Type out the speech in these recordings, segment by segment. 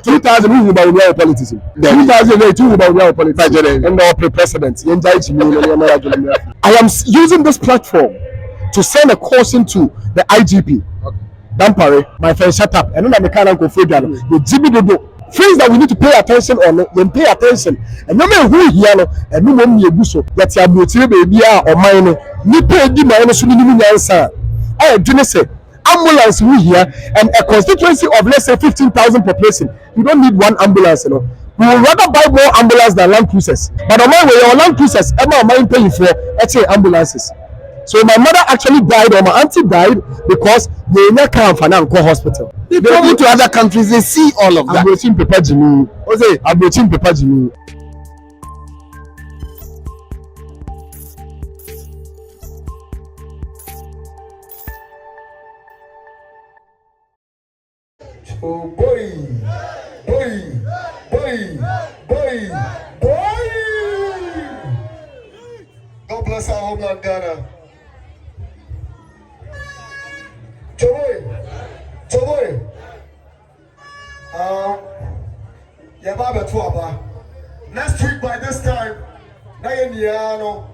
2000 who about real politics. 2008 who about real politics. And our president. I am using this platform to send a caution to the IGP. Dampare, my friend, shut up. And then I'm a kind of confederate. The Jibidodo. Things that we need to pay attention on, then pay attention. And no matter who here, and no one you so that you are baby or mine. Ni pay di mine so ni answer. I do say ambulance we here and a constituency of let's say 15,000 population. You don't need one ambulance, you know. We would rather buy more ambulance than land cruisers. But on my way, your land cruisers, I'm mind paying for let's say ambulances. So my mother actually died, or my auntie died, because they never come for now go hospital. They go to other countries, they see all of that. I'm watching Papa Jimmy. I'm watching Papa Jimmy. Oh boy, boy, boy, boy, boy. God bless our homeland, Ghana. Choboy. Next week by this time,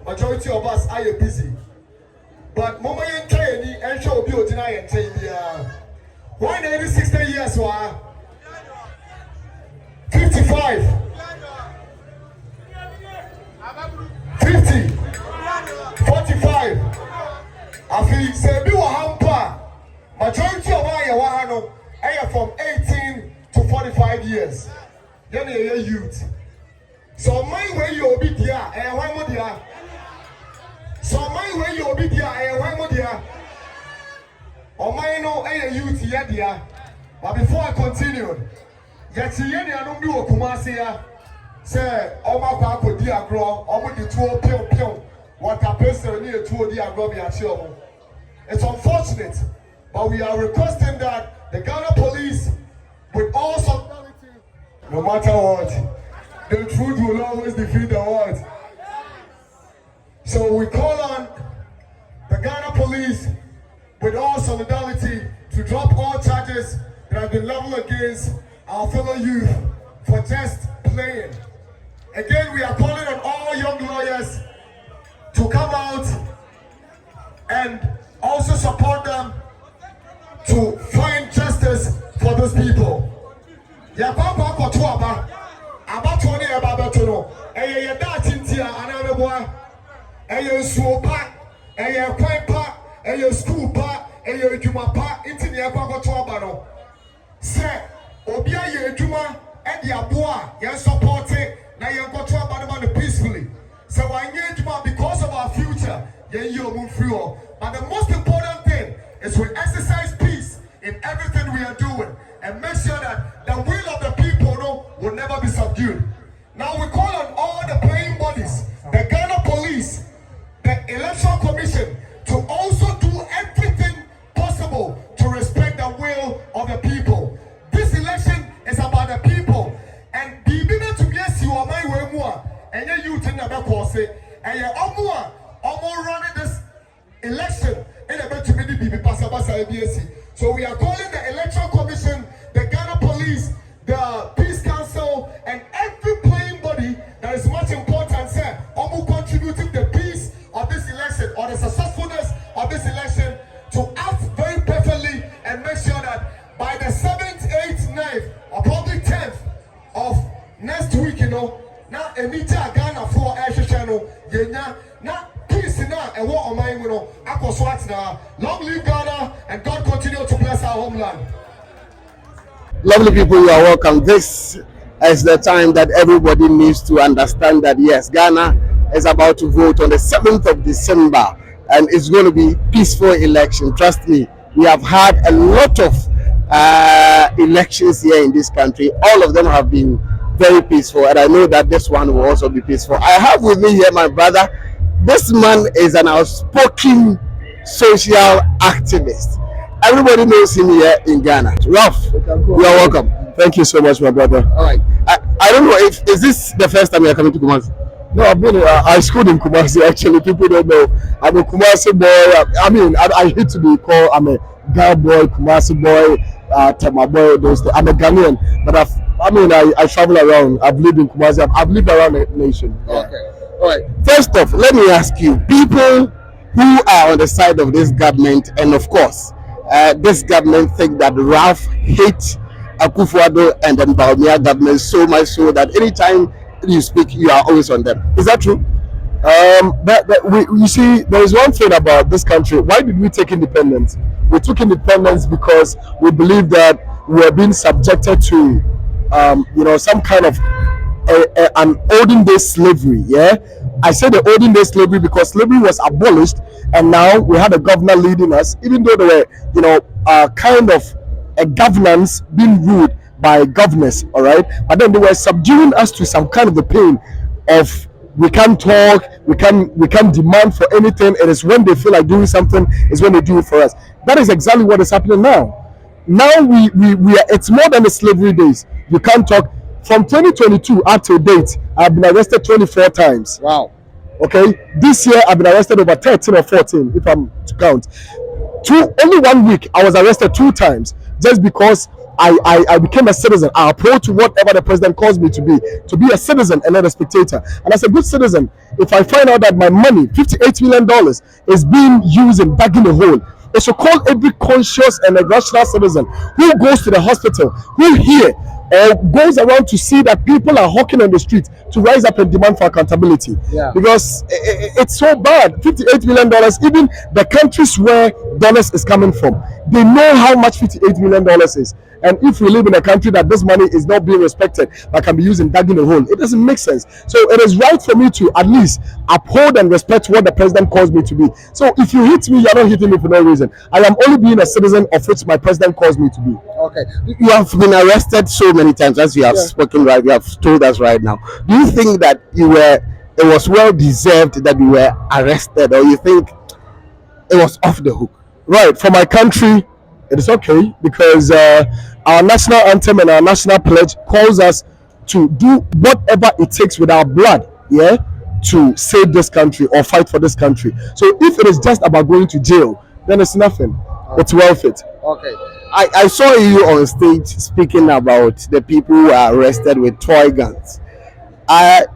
majority of us are busy. But Mama Yankani and show you tonight and why 60 years? 55, 50, 45. I feel say be hamper. Majority of our are from 18 to 45 years. Then you're youth. So my way you'll be there, and why would you? So my way you'll be there, and why would you? Or my no a youth yet there. But before I continue, yet I don't do a Kumasi. Say, oh my God, could dear grow, or would you two pill? What a person near to dear Robbie at show. It's unfortunate. But we are requesting that the Ghana police, with all solidarity, no matter what, the truth will always defeat the world. So we call on the Ghana police, with all solidarity, to drop all charges that have been leveled against our fellow youth for just playing. Again, we are calling on all young lawyers to come out and also support them to find justice for those people. Yakwa kwa tuaba abatoni ababetono eye datintia anameboa eye suopa eye kwanpa eye school pa eye adwuma pa intini yakwa kwa tuaba no se obi aye adwuma e dia boa yen support na yen kwa tuaba no peacefully. So wanye adwuma because of our future yen you move free. But the most important thing is we exercise peace in everything we are doing and make sure that the will of the people will never be subdued. Now we call on all the playing bodies, the Ghana police, the election commission, to also do everything possible to respect the will of the people. This election is about the people, and the minute to be a my way more, and you think about course, and you're almost running this election in a bit to be passed by IBC. So we are calling the Electoral Commission, the Ghana Police, the Peace Council, and every playing body that is much important, sir, almost contributing to the peace of this election or the successfulness of this election to act very perfectly and make sure that by the 7th, 8th, 9th, or probably 10th of next week, now a meeting Ghana for Asia channel, now peace now and what am I long live Ghana and God continue to bless our homeland. Lovely people, you are welcome. This is the time that everybody needs to understand that yes, Ghana is about to vote on the 7th of December and it's going to be peaceful election. Trust me, we have had a lot of elections here in this country. All of them have been very peaceful, and I know that this one will also be peaceful. I have with me here my brother. This man is an outspoken social activist. Everybody knows him here in Ghana. Ralph, you are welcome. Thank you so much, my brother. All right. I don't know if is this the first time you are coming to Kumasi? No, I've been. I schooled in Kumasi. Actually, people don't know. I'm a Kumasi boy. I mean, I hate to be called. I'm a Ghana boy, Kumasi boy, Tema boy. Those. I'm a Ghanaian, but I mean, I travel around. I've lived in Kumasi. I've lived around the nation. Yeah. Okay. All right. First off, let me ask you: people who are on the side of this government, and of course, this government think that Ralph hates Akufo-Addo and the Bawumia government so much so that anytime you speak, you are always on them. Is that true? You see, there is one thing about this country. Why did we take independence? We took independence because we believe that we were being subjected to, some kind of an olden day slavery. Yeah, I say the olden day slavery because slavery was abolished, and now we had a governor leading us. Even though there were, kind of a governance being ruled by governors. All right, but then they were subduing us to some kind of the pain of. We can't talk, we can't demand for anything. It is when they feel like doing something is when they do it for us. That is exactly what is happening now. Now we are, it's more than the slavery days. You can't talk. From 2022 up to date, I've been arrested 24 times. Wow. Okay, this year I've been arrested over 13 or 14 if I'm to count. Only 1 week I was arrested 2 times just because I became a citizen. I approach whatever the president calls me to be a citizen and not a spectator. And as a good citizen, if I find out that my money, $58 million, is being used in bagging a hole, it should call every conscious and a rational citizen who goes to the hospital, who here goes around to see that people are hawking on the street to rise up and demand for accountability. Yeah. Because it's so bad. $58 million, even the countries where dollars is coming from, they know how much $58 million is. And if we live in a country that this money is not being respected, that can be used in digging a hole, it doesn't make sense. So it is right for me to at least uphold and respect what the president calls me to be. So if you hit me, you're not hitting me for no reason. I am only being a citizen of which my president calls me to be. Okay. You have been arrested so many times, as you have spoken right, you have told us right now. Do you think that it was well deserved that you were arrested, or you think it was off the hook? Right, for my country, it is okay because our national anthem and our national pledge calls us to do whatever it takes with our blood, yeah, to save this country or fight for this country. So if it is just about going to jail, then it's nothing. It's worth it. Okay. I saw you on stage speaking about the people who are arrested with toy guns.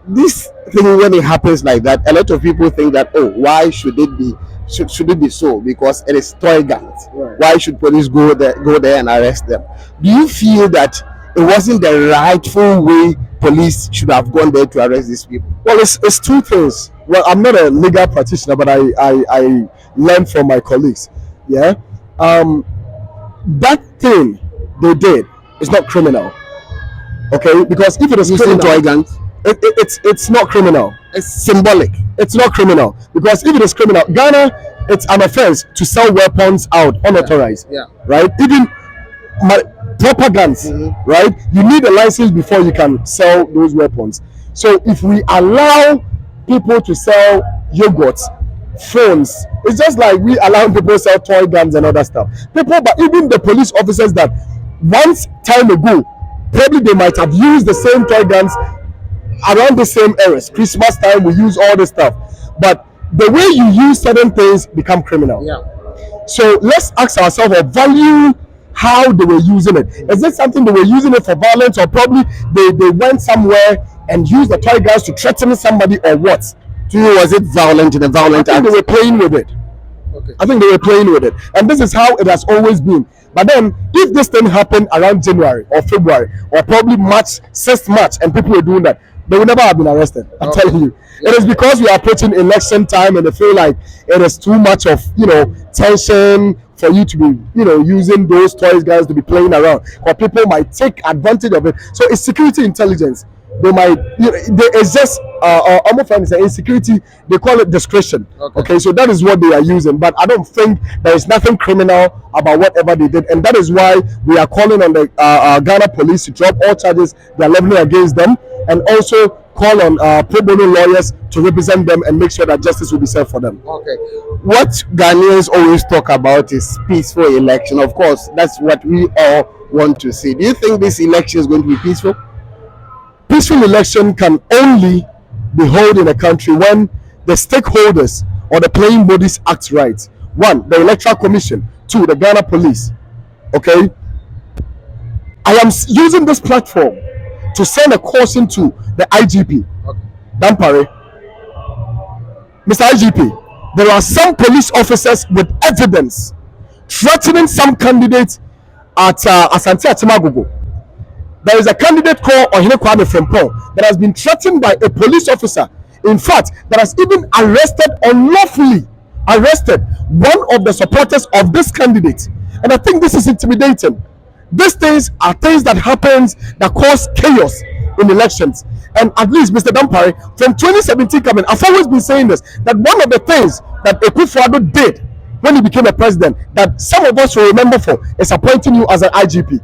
This thing, when it happens like that, a lot of people think that, oh, why should it be so? Because it is toy guns. Right. Why should police go there and arrest them? Do you feel that it wasn't the rightful way police should have gone there to arrest these people? Well, it's 2 things. Well, I'm not a legal practitioner, but I learned from my colleagues. Yeah, that thing they did is not criminal. Okay, because if it is using toy guns, it's not criminal. it's symbolic. It's not criminal because if it is criminal, Ghana, it's an offense to sell weapons out unauthorized. Yeah. Right. Even proper guns. Right. You need a license before you can sell those weapons. So if we allow people to sell yogurts, phones, it's just like we allow people to sell toy guns and other stuff. But even the police officers that once time ago, probably they might have used the same toy guns around the same eras. Christmas time, we use all this stuff. But the way you use certain things become criminal. Yeah. So let's ask ourselves or value how they were using it. Is it something they were using it for violence, or probably they went somewhere and used the toy guns to threaten somebody, or what? To you, was it violent in a violent I think act? they were playing with it. Okay. I think they were playing with it. And this is how it has always been. But then, if this thing happened around January or February or probably March, 6th March, and people were doing that, they would never have been arrested. I'm telling you. It is because we are approaching election time and they feel like it is too much of, tension for you to be, using those toys guys to be playing around. Or people might take advantage of it. So it's security intelligence. They might, it's just, almost friends say insecurity, they call it discretion. Okay, so that is what they are using. But I don't think there is nothing criminal about whatever they did. And that is why we are calling on the Ghana police to drop all charges they are leveling against them, and also call on pro bono lawyers to represent them and make sure that justice will be served for them. Okay. What Ghanaians always talk about is peaceful election. Of course, that's what we all want to see. Do you think this election is going to be peaceful? Peaceful election can only be held in a country when the stakeholders or the playing bodies act right. 1, the Electoral Commission. 2, the Ghana Police. Okay, I am using this platform to send a caution to the IGP. Dampare, Mr. IGP, there are some police officers with evidence threatening some candidates at Asante Atimagogo. There is a candidate called Ohene Kwame Frimpong that has been threatened by a police officer. In fact, that has even unlawfully arrested one of the supporters of this candidate. And I think this is intimidating. These things are things that happens that cause chaos in elections. And at least, Mr. Dampare, from 2017 coming, I've always been saying this, that one of the things that Akufo-Addo did when he became a president, that some of us will remember for, is appointing you as an IGP.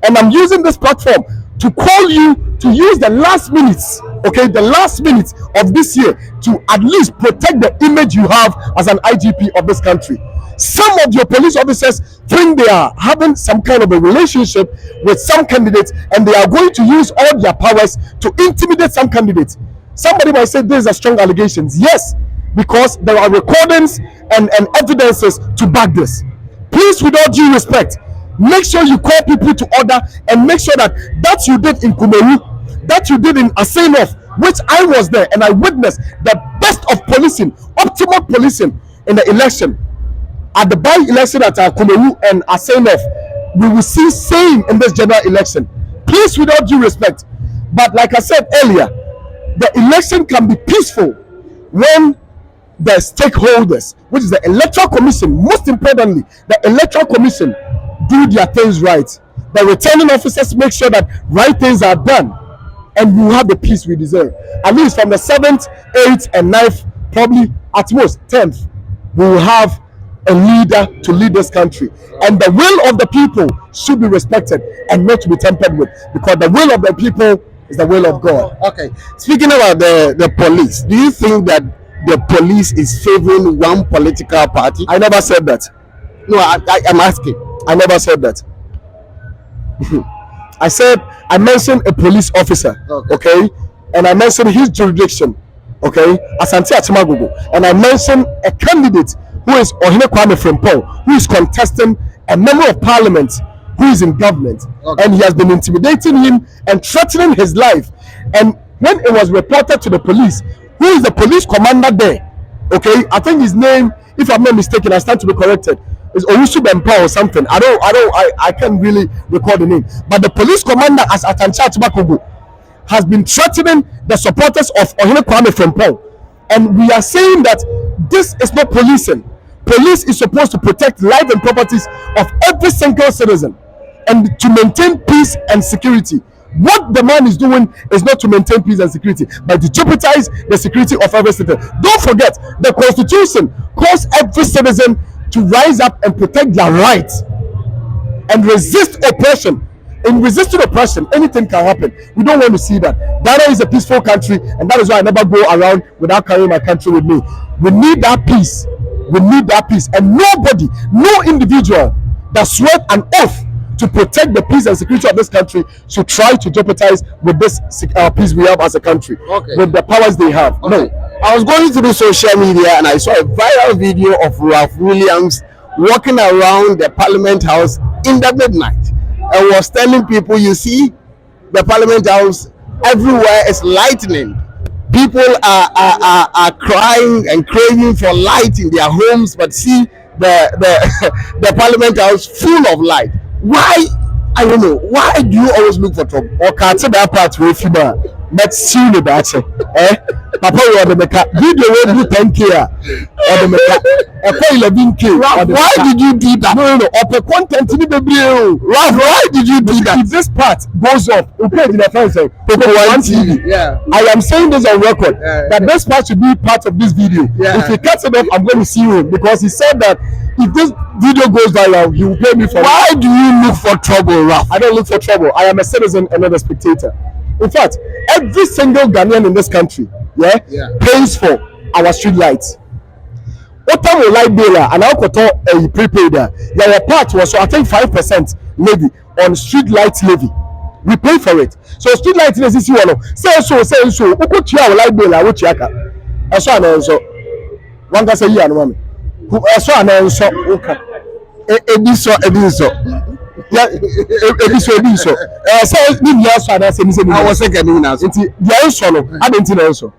And I'm using this platform to call you to use the last minutes, okay, the last minutes of this year to at least protect the image you have as an IGP of this country. Some of your police officers think they are having some kind of a relationship with some candidates and they are going to use all their powers to intimidate some candidates. Somebody might say these are strong allegations. Yes, because there are recordings and evidences to back this. Please, with all due respect, make sure you call people to order and make sure that you did in Kumeru, that you did in Asenof, which I was there and I witnessed the best of policing, optimal policing in the election. At the by-election at Kumeru and Asenof, we will see same in this general election. Please, with all due respect, but like I said earlier, the election can be peaceful when the stakeholders, which is the Electoral Commission, most importantly, the Electoral Commission, do their things right. The returning officers make sure that right things are done, and we will have the peace we deserve. At least from the 7th, 8th, and 9th, probably at most 10th, we will have a leader to lead this country, and the will of the people should be respected and not to be tampered with, because the will of the people is the will of God. Okay. Speaking about the police, do you think that the police is favoring one political party? I never said that. No, I'm asking. I never said that. I mentioned a police officer, okay, and I mentioned his jurisdiction, okay, Asante Atimagogo, and I mentioned a candidate who is Ohene Kwame Frimpong, who is contesting a member of parliament who is in government, and he has been intimidating him and threatening his life. And when it was reported to the police, who is the police commander there, okay, I think his name, if I'm not mistaken, I stand to be corrected, is Owusu Bempa or something. I can't really recall the name. But the police commander as Atancha Atimagogo has been threatening the supporters of Ohene Kwame Frimpong. And we are saying that this is not policing. Police is supposed to protect life and properties of every single citizen and to maintain peace and security. What the man is doing is not to maintain peace and security, but to jeopardize the security of every citizen. Don't forget, the Constitution calls every citizen to rise up and protect their rights and resist oppression. In resisting oppression, anything can happen. We don't want to see that. Ghana is a peaceful country, and that is why I never go around without carrying my country with me. We need that peace. We need that peace. And nobody, no individual that swear an oath to protect the peace and security of this country should try to jeopardize with this peace we have as a country, with the powers they have. No. I was going through social media and I saw a viral video of Ralph Williams walking around the Parliament House in the midnight and was telling people, you see, the Parliament House everywhere is lightning. People are crying and craving for light in their homes, but see the Parliament House full of light. Why? I don't know. Why do you always look for trouble? Or can't say that part with you, let's see the batch. Papa, you are the meka. Video will do 10K or the meka. 11K. Why did you do that? No. Upper content in the video. Ralph, why did you do that? If this part goes off, okay, in the fence, Poku TV. Yeah. I am saying this on record that this part should be part of this video. If he cuts it off, I'm going to see him because he said that if this video goes viral, he will pay me for Why do you look for trouble, Ralph? I don't look for trouble. I am a citizen and not a spectator. In fact, every single Ghanaian in this country, pays for our street lights. Otamu light bill and Alcoto a prepaid. Your part was, so I think 5% levy on street light levy. We pay for it. So street light is this one. Say so. Who put your light bill? I will check. I saw an answer. One can say, yeah, no, who I saw an answer. Okay. Ediso. Yeah, ebi so. Say ni mi aso ada say ni say ni. I was second in as. Nti dia nso no, adenti na nso.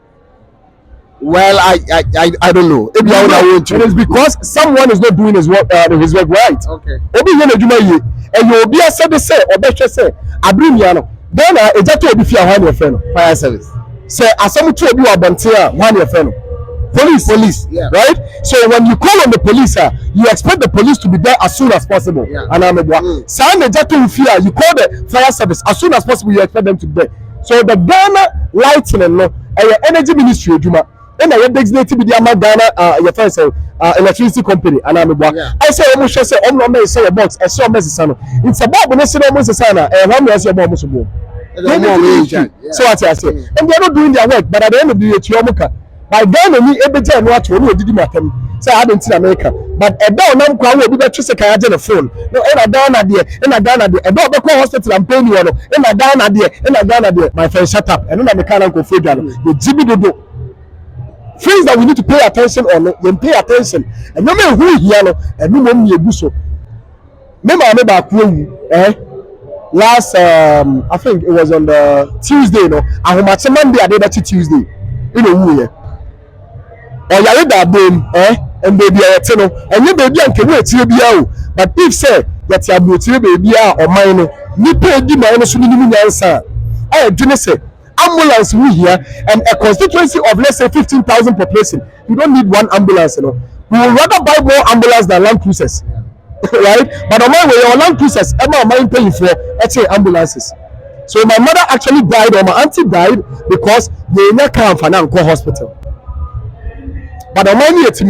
Well, I don't know. It is because someone is not doing his work right. Okay. Obi yen adwuma ye. E ye obi asebe say obehwe say abrimia no. Then ejato obi fi ahwan ye fe no. Fire service. Say asem to obi wa bonte a hwan ye fe no. Police, yeah. Right? So when you call on the police, you expect the police to be there as soon as possible. Yeah. And I'm you call the fire service as soon as possible. You expect them to be there. So the Ghana lighting and energy ministry, and I designated with the Ghana your first electricity company. And I'm I say almost say no say a box. I saw message. It's about when I say almost a sana. And how many your bomb so what I say, and they're not doing their work. But at the end of the day, by then ni ebeje no ato no odidi matam say I don't in America but e don nam kwa we be twese kan aje the phone no e na down na de e na down na de e don be call hospital and pay you no e na down na de my friend shut up and na me kan ko fodua no the jibi dodo things that we need to pay attention on we pay attention and no me who here no e no mom ye gu so me ma me ba ku ewu last I think it was on the Tuesday no ahomache Monday ade that Tuesday you know who oyare da bom and baby ayete no enye baby anke we tie bia o but if say yet ya bro tie baby a oman no nipa edi man no so ni mu nyansa dwene say ambulance we here and a constituency of let's say 15,000 population you don't need one ambulance we will rather buy more ambulance than land cruisers right but oman we your land cruisers oman paying for ambulances. So my mother actually died or my auntie died because they never come for now hospital. But the money yet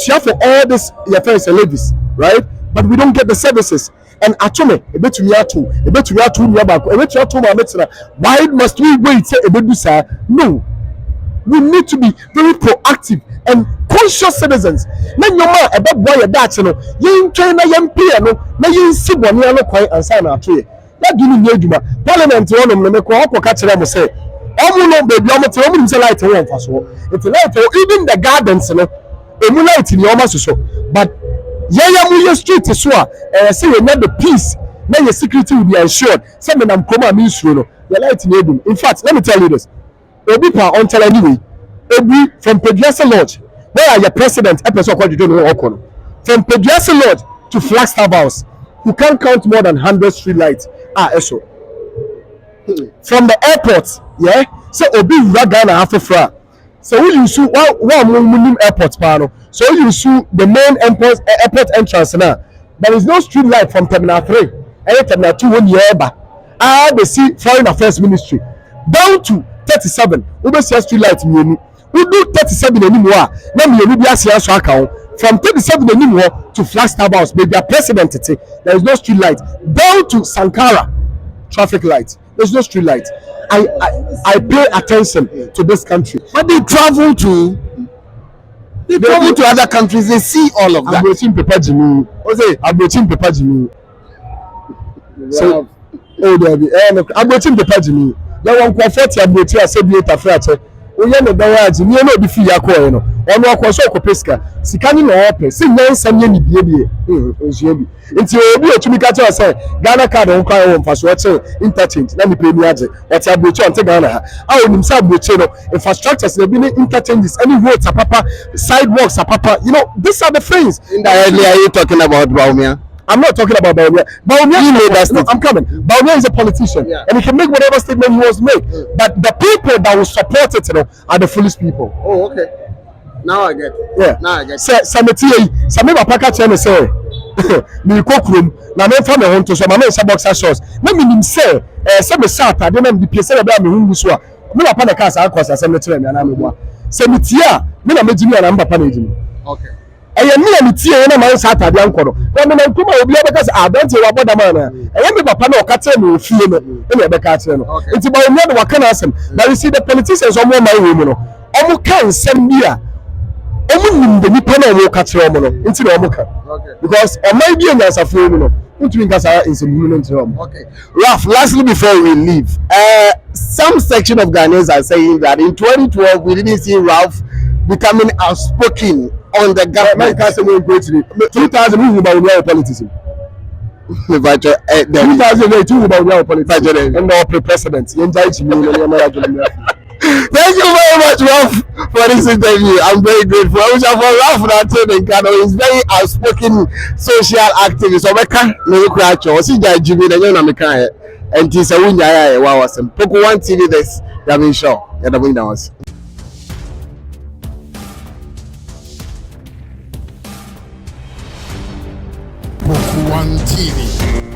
you for all this your friends and ladies, right? But we don't get the services. And actually, a bit to why must we wait a bit? No, we need to be very proactive and conscious citizens. Then your man about boy a that you train a young piano, now you see one year quite and sign our tree. That do need you, Parliament one of them ko catch them say no baby I'm say light one for so it's light even the gardens no emu light in your so but mu street so say you need the peace now your security will be ensured say me nam koma me suro no your light in edum. In fact let me tell you this obi pa on tell anyway obi from Peduasa Lodge where are your president episode called you don't know okono from Peduasa Lodge to Flagstaff House you can't count more than 100 street lights eso from the airport so obi Ghana Africa so we use one airport pano so we use the main airport entrance now there is no street light from terminal 3 and terminal 2 1 year they see foreign affairs ministry down to 37 we see street light we do 37 anymore na me bi asia so aka from 37 anymore to Flagstaff House maybe a president there is no street light down to Sankara traffic light there's no street light. I pay attention to this country but they travel to other countries they see all of that. Abrochim Papa Jimmy so Abrochim Papa Jimmy there one comfort abrochi asebieta frache oye no dawaji ni no bi fi yakọ no ono akoso okopesika sikani na ope si nyansa nye ni biebie onsuo bi nti obi otumi ka che say Ghana card on kwa wo mfaso oche interchange na ni pe mi age oti abrochi on te Ghana ha a onim sa abrochi no infrastructures na bi ni interchanges any roads papa sidewalks papa you know these are the things indirectly are you talking about Bawumia? I'm not talking about Bawumia. Bawumia, no, I'm coming. Bawumia is a politician, and he can make whatever statement he wants to make. But the people that will support it, are the foolish people. Oh, okay. Now I get. Yeah. Now I get. Some paka chene say, me kokrum na me fa me ho to so ma me say boxer shorts. Na me nim say, say me sat ade na me pese be me hungu so a. Me papa na ka sa akosa say me tire me na me boa. Say me tia, me na me jimi na me papa na jimi. Okay. Eye me na tie na man sa atade ankoro na me na nkuma obi abeka say adante wa boda man na eye me papa na okate me ofie no e na ebeka ate no nti ba omi na waka na asem but you see the politicians omo man we mu no omo kan sem bia omo nim de nipa na omo kate omo no nti na omo ka because oman bi enyansafo mu no ntumi nkasa nsemu no nti omo. Okay, Ralph, lastly before we leave, some section of Ghanaians are saying that in 2012 we didn't see Ralph becoming outspoken on the government. 2000 who Bawumia politics. But 2008 you Bawumia politics and now pre-president. thank you very much, Ralph, for this interview. I'm very grateful. I wish I for Ralph Nathan He's very outspoken social activist. So I can't no crash or see that Jimmy the young American and this a win. Wow, awesome. Poku one TV this. That means sure. Yeah, the winner was. Poku One TV.